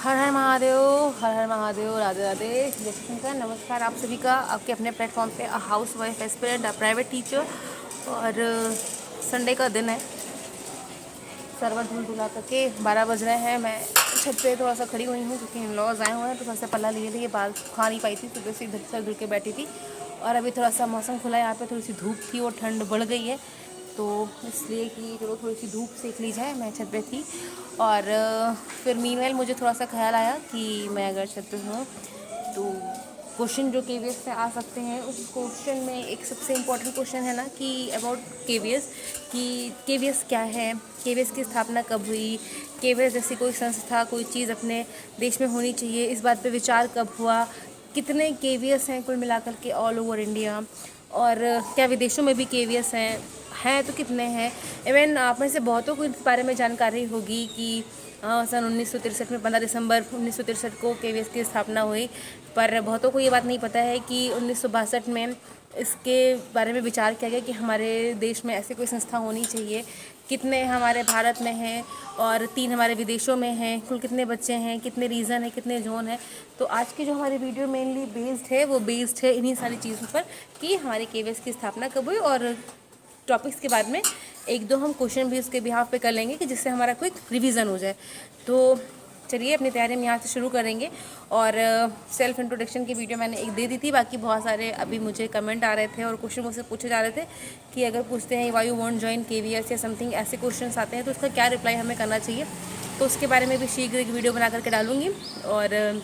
हर हर महादेव, हर हर महादेव, राधे राधे, जय श्री शंकर। नमस्कार आप सभी का आपके अपने प्लेटफॉर्म पे house wife aspirant private teacher. और संडे का दिन है, सर्वर धूल धुला करके 12 बज रहे हैं। मैं छत पे थोड़ा सा खड़ी हुई हूँ क्योंकि इन लॉज आए हुए हैं, तो थोड़ा सा पल्ला लिए थे, बाल खा नहीं पाई थी, सुबह से इधर सर धुल के बैठी थी। और अभी थोड़ा सा मौसम खुला है, यहाँ पे थोड़ी सी धूप थी और ठंड बढ़ गई है, तो इसलिए कि चलो थोड़ी सी धूप सेक ली जाए। मैं छत पे थी और फिर मीनवेल मुझे थोड़ा सा ख्याल आया कि मैं अगर छत पे हूँ तो क्वेश्चन जो केवीएस से आ सकते हैं, उस क्वेश्चन में एक सबसे इम्पोर्टेंट क्वेश्चन है ना कि अबाउट केवीएस, कि केवीएस क्या है, केवीएस की स्थापना कब हुई, केवीएस जैसी कोई संस्था कोई चीज़ अपने देश में होनी चाहिए, इस बात पे विचार कब हुआ, कितने केवीएस हैं कुल मिलाकर के ऑल ओवर इंडिया, और क्या विदेशों में भी केवीएस हैं तो कितने हैं। इवन आप में से बहुतों को इस बारे में जानकारी होगी कि सन 1963 में 15 दिसंबर 1963 को केवीएस की स्थापना हुई, पर बहुतों को ये बात नहीं पता है कि 1962 में इसके बारे में विचार किया गया कि हमारे देश में ऐसी कोई संस्था होनी चाहिए। कितने हमारे भारत में हैं और 3 हमारे विदेशों में हैं, कुल कितने बच्चे हैं, कितने रीजन है, कितने जोन है। तो आज की जो हमारी वीडियो मेनली बेस्ड है, वो बेस्ड है इन्हीं सारी चीज़ों पर कि हमारी केवीएस की स्थापना कब हुई, और टॉपिक्स के बाद में एक दो हम क्वेश्चन भी उसके बिहाफ पे कर लेंगे कि जिससे हमारा क्विक रिवीजन हो जाए। तो चलिए अपनी तैयारी हम यहाँ से शुरू करेंगे। और सेल्फ इंट्रोडक्शन की वीडियो मैंने एक दे दी थी, बाकी बहुत सारे अभी मुझे कमेंट आ रहे थे और क्वेश्चन मुझसे पूछे जा रहे थे कि अगर पूछते हैं why you want join KVS या समथिंग, ऐसे क्वेश्चन आते हैं तो उसका क्या रिप्लाई हमें करना चाहिए, तो उसके बारे में भी शीघ्र एक वीडियो बना करके डालूँगी। और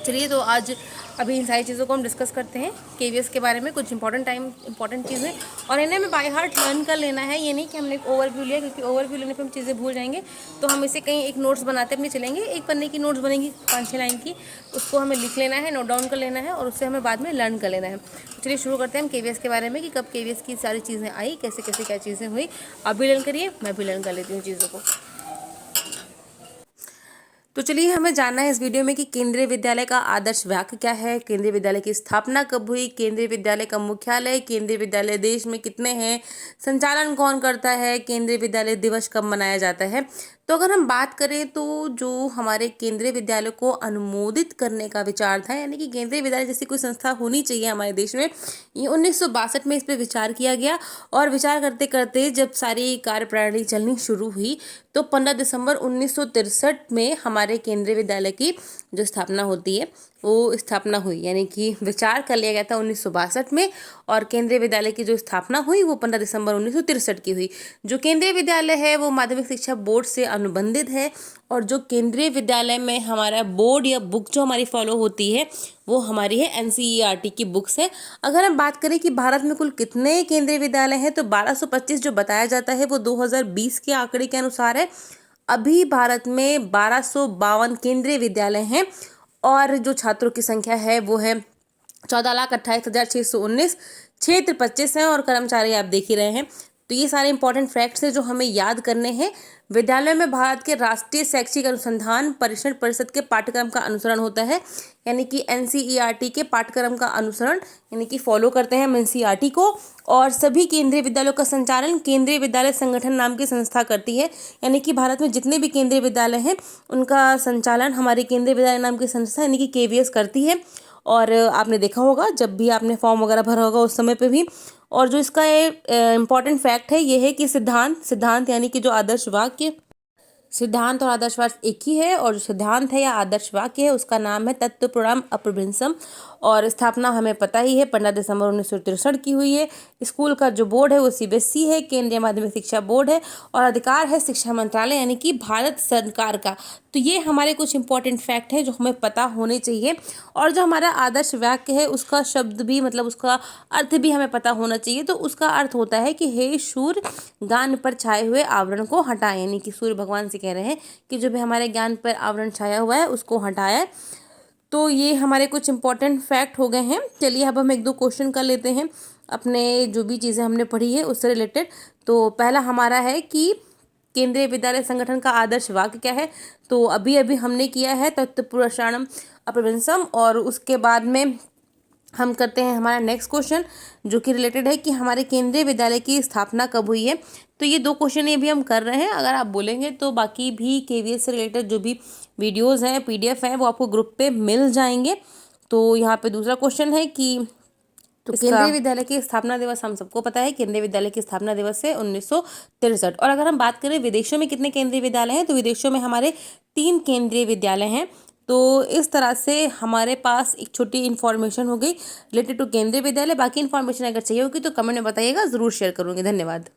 चलिए तो आज अभी इन सारी चीज़ों को हम डिस्कस करते हैं, केवीएस के बारे में कुछ इंपॉर्टेंट चीज़ें, और इन्हें हमें बाय हार्ट लर्न कर लेना है। ये नहीं कि हमने एक ओवरव्यू लिया, क्योंकि ओवरव्यू लेने पे हम चीज़ें भूल जाएंगे। तो हम इसे कहीं एक नोट्स बनाते अपने चलेंगे, एक पन्ने की नोट्स बनेगी 5-6 लाइन की, उसको हमें लिख लेना है, नोट डाउन कर लेना है, और उससे हमें बाद में लर्न कर लेना है। तो चलिए शुरू करते हैं हम केवीएस के बारे में कि कब केवीएस की सारी चीज़ें आई, कैसे कैसे क्या चीज़ें हुई। आप भी लर्न करिए, मैं भी लर्न कर लेती हूँ चीज़ों को। तो चलिए हमें जानना है इस वीडियो में कि केंद्रीय विद्यालय का आदर्श वाक्य क्या है, केंद्रीय विद्यालय की स्थापना कब हुई, केंद्रीय विद्यालय का मुख्यालय, केंद्रीय विद्यालय देश में कितने हैं, संचालन कौन करता है, केंद्रीय विद्यालय दिवस कब मनाया जाता है। तो अगर हम बात करें तो जो हमारे केंद्रीय विद्यालय को अनुमोदित करने का विचार था, यानी कि केंद्रीय विद्यालय जैसी कोई संस्था होनी चाहिए हमारे देश में, ये 1962 में इस पर विचार किया गया। और विचार करते करते जब सारी कार्यप्रणाली चलनी शुरू हुई तो 15 दिसंबर 1963 में हमारे केंद्रीय विद्यालय की जो स्थापना होती है वो स्थापना हुई, यानी कि विचार कर लिया गया था 1962 में, और केंद्रीय विद्यालय की जो स्थापना हुई वो 15 दिसंबर 1963 की हुई। जो केंद्रीय विद्यालय है वो माध्यमिक शिक्षा बोर्ड से अनुबंधित है, और जो केंद्रीय विद्यालय में हमारा बोर्ड या बुक जो हमारी फॉलो होती है वो हमारी है एनसीईआरटी की बुक्स है। अगर हम बात करें कि भारत में कुल कितने केंद्रीय विद्यालय हैं, तो 1225 जो बताया जाता है वो 2020 के आंकड़े के अनुसार है। अभी भारत में 1252 केंद्रीय विद्यालय हैं, और जो छात्रों की संख्या है वो है 14,28,619, क्षेत्र 25 हैं, और कर्मचारी आप देख ही रहे हैं। तो ये सारे इंपॉर्टेंट फैक्ट्स हैं जो हमें याद करने हैं। विद्यालय में भारत के राष्ट्रीय शैक्षिक अनुसंधान परिषद परिषद के पाठ्यक्रम का अनुसरण होता है, यानी कि एनसीईआरटी के पाठ्यक्रम का अनुसरण, यानी कि फॉलो करते हैं हम एनसीईआरटी को। और सभी केंद्रीय विद्यालयों का संचालन केंद्रीय विद्यालय संगठन नाम की संस्था करती है, यानी कि भारत में जितने भी केंद्रीय विद्यालय हैं उनका संचालन हमारी केंद्रीय विद्यालय नाम की संस्था यानी कि केवीएस करती है। और आपने देखा होगा जब भी आपने फॉर्म वगैरह भरा होगा उस समय पे भी। और जो इसका इम्पॉर्टेंट फैक्ट है ये है कि सिद्धांत यानी कि जो आदर्श वाक्य, सिद्धांत और आदर्श वाक्य एक ही है, और जो सिद्धांत है या आदर्श वाक्य है उसका नाम है तत्व प्रणाम अपभ्रंशम। और स्थापना हमें पता ही है 15 दिसंबर 1963 की हुई है। स्कूल का जो बोर्ड है वो सीबीएसई है, केंद्रीय माध्यमिक शिक्षा बोर्ड है, और अधिकार है शिक्षा मंत्रालय यानी कि भारत सरकार का। तो ये हमारे कुछ इंपॉर्टेंट फैक्ट हैं जो हमें पता होने चाहिए। और जो हमारा आदर्श वाक्य है उसका शब्द भी, मतलब उसका अर्थ भी हमें पता होना चाहिए। तो उसका अर्थ होता है कि हे सूर्य, ज्ञान पर छाए हुए आवरण को हटाएं, यानी कि सूर्य भगवान से कह रहे हैं कि जो भी हमारे ज्ञान पर आवरण छाया हुआ है उसको हटाया। तो ये हमारे कुछ इंपॉर्टेंट फैक्ट हो गए हैं। चलिए अब हम एक दो क्वेश्चन कर लेते हैं अपने जो भी चीज़ें हमने पढ़ी है उससे रिलेटेड। तो पहला हमारा है कि केंद्रीय विद्यालय संगठन का आदर्श वाक्य क्या है। तो अभी अभी हमने किया है तत्व पुरुषाणम अपभ्रंशम, और उसके बाद में हम करते हैं हमारा नेक्स्ट क्वेश्चन, जो कि रिलेटेड है कि हमारे केंद्रीय विद्यालय की स्थापना कब हुई है। तो ये 2 क्वेश्चन ये भी हम कर रहे हैं। अगर आप बोलेंगे तो बाकी भी केवीएस से रिलेटेड जो भी वीडियोस हैं, पीडीएफ हैं, वो आपको ग्रुप पे मिल जाएंगे। तो यहाँ पे दूसरा क्वेश्चन है कि तो केंद्रीय विद्यालय की स्थापना दिवस हम सबको पता है, केंद्रीय विद्यालय की स्थापना दिवस है 1963। और अगर हम बात करें विदेशों में कितने केंद्रीय विद्यालय हैं, तो विदेशों में हमारे 3 केंद्रीय विद्यालय हैं। तो इस तरह से हमारे पास एक छोटी इन्फॉर्मेशन हो गई रिलेटेड टू केंद्रीय विद्यालय। बाकी इन्फॉर्मेशन अगर चाहिए होगी तो कमेंट में बताइएगा, ज़रूर शेयर करूँगी। धन्यवाद।